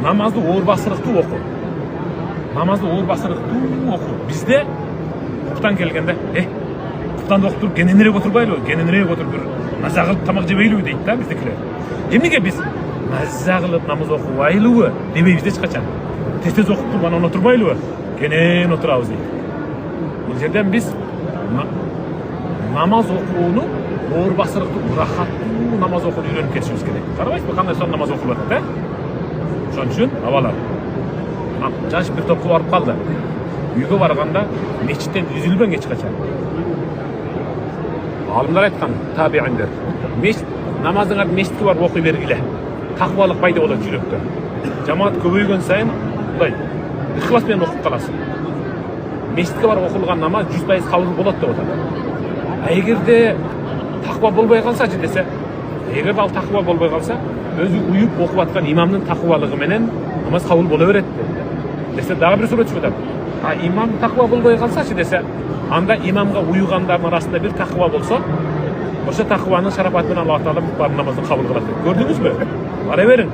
намазды оор басырыктуу окуу. Намазды оор басырыктуу окуу. Бизде куптан келгенде, куптанды окуп туруп кененирээк отурбайлыбы? Кененирээк отуруп бир маза кылып тамак жебейлиби дейт да биздикилер. Эмнеге биз маза кылып намаз окубайлыбы дебейбиз эч качан. Тез окуп туруп анан отурбайлыбы? Кенен отурабыз дейт. Бул жерден биз намаз окууну оор басырыктуу, ырахаттуу намаз окууну үйрөнүп кетишибиз керек. Карабайсызбы кандай сонун намаз окулуп атат, Ошон үчүн абалар жаш бир топко барып калды. Үйгө барганда мечиттен үзүлбөң эч качан. Алымдар айткан, табииндер. Намазыңарды мечитке барып окуй бергиле. Такыбалык пайда болот жүрөктө. Жамаат көбөйгөн сайын мындай ихлас менен окуп каласың. Мечитке барып окулган намаз 100% кабыл болот деп атат. Эгерде такыба болбой калсачы десе, эгерде ал такыба болбой калса, өзү уюп окуп аткан имамдын такыбалыгы менен намаз кабыл боло берет десе, дагы бир сурет чыгат. Имам такыба болбой калсачы десе, анда имамга уюгандардын арасында бир такыба болсо, ошо такыбанын шарапаты менен Аллах Таала баардык намазды кабыл кылат. Көрдүңүзбү? Бара бериң.